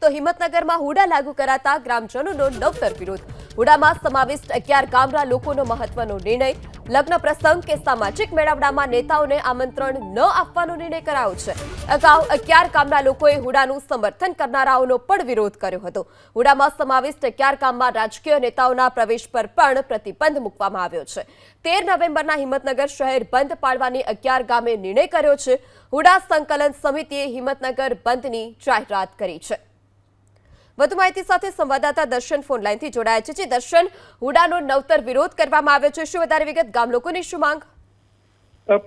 તો હિંમતનગરમાં હુડા લાગુ કરાતા ગ્રામજનોનો નવતર વિરોધ। હુડામાં સમાવિષ્ટ 11 ગામના લોકોનો મહત્વનો નિર્ણય। લગ્ન પ્રસંગ કે સામાજિક મેળાવડામાં નેતાઓને આમંત્રણ ન આપવાનો નિર્ણય કરાયો છે। અગાઉ 11 ગામના લોકોએ હુડાનું સમર્થન કરનારાઓનો પણ વિરોધ કર્યો હતો। હુડામાં સમાવિષ્ટ 11 ગામમાં રાજકીય નેતાઓના પ્રવેશ પર પણ પ્રતિબંધ મૂકવામાં આવ્યો છે। 13 નવેમ્બરના હિંમતનગર શહેર બંધ પાડવાની 11 ગામે નિર્ણય કર્યો છે। હુડા સંકલન સમિતિએ હિંમતનગર બંધની જાહેરાત કરી છે। વધુ માહિતી સાથે સંવાદદાતા દર્શન ફોન લાઈનથી જોડાયા છે। દર્શન, હુડાનો નવતર વિરોધ કરવામાં આવ્યો છે, શું વધારે વિગત? ગામ લોકોની શું માંગ?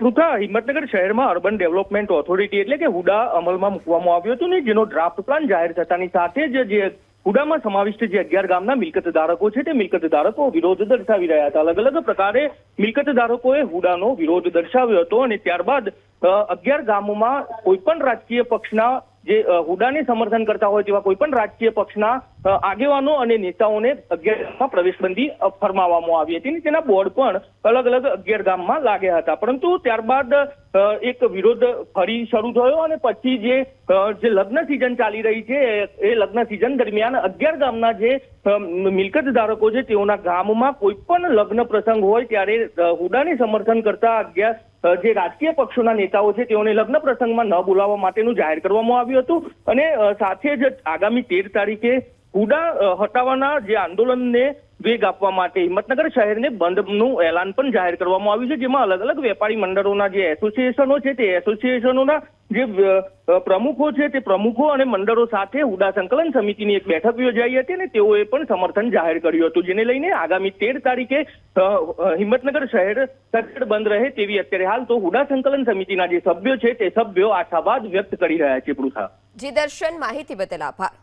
પૃથા, હિંમતનગર શહેરમાં અર્બન ડેવલપમેન્ટ ઓથોરિટી એટલે કે હુડા અમલમાં મૂકવામાં આવ્યો હતો ને જેનો ડ્રાફ્ટ પ્લાન જાહેર થતાની સાથે જ જે હુડામાં સમાવિષ્ટ જે 11 ગામના મિલકત ધારકો છે તે મિલકત ધારકો વિરોધ દર્શાવી રહ્યા હતા। અલગ અલગ પ્રકારે મિલકત ધારકોએ હુડાનો વિરોધ દર્શાવ્યો હતો અને ત્યારબાદ 11 ગામોમાં કોઈ પણ રાજકીય પક્ષના જે હુડાને સમર્થન કરતા હોય તેવા કોઈ પણ રાજકીય પક્ષના આગેવાનો અને નેતાઓને 11 ગામમાં પ્રવેશબંધી ફરમાવવામાં આવી હતી અને તેના બોર્ડ પણ અલગ અલગ 11 ગામમાં લાગ્યા હતા। પરંતુ ત્યારબાદ એક વિરોધ ફરી શરૂ થયો અને પછી જે લગ્ન સિઝન ચાલી રહી છે એ લગ્ન સિઝન દરમિયાન 11 ગામના જે મિલકત ધારકો છે તેઓના ગામમાં કોઈ પણ લગ્ન પ્રસંગ હોય ત્યારે હુડાને સમર્થન કરતા 11 જે રાજકીય પક્ષોના નેતાઓ છે તેઓને લગ્ન પ્રસંગમાં ન બોલાવવા માટેનું જાહેર કરવામાં આવ્યું હતું અને સાથે જ આગામી 13 તારીખે હુડા હટાવવાના જે આંદોલનને વેગ આપવા માટે હિંમતનગર શહેરને બંધનું એલાન પણ જાહેર કરવામાં આવ્યું છે, જેમાં અલગ અલગ વેપારી મંડળોના જે એસોસિએશનો છે તે એસોસિએશનોના જે પ્રમુખો છે તે પ્રમુખો અને મંડળો સાથે હુડા સંકલન સમિતિની એક બેઠક યોજાઈ હતી અને તેઓએ પણ સમર્થન જાહેર કર્યું હતું, જેને લઈને આગામી 13 તારીખે હિંમતનગર શહેર સખત બંધ રહે તેવી અત્યારે હાલ તો હુડા સંકલન સમિતિના જે સભ્યો છે તે સભ્યો આશાવાદ વ્યક્ત કરી રહ્યા છે। પૃથા જી દર્શન, માહિતી બદલ આભાર।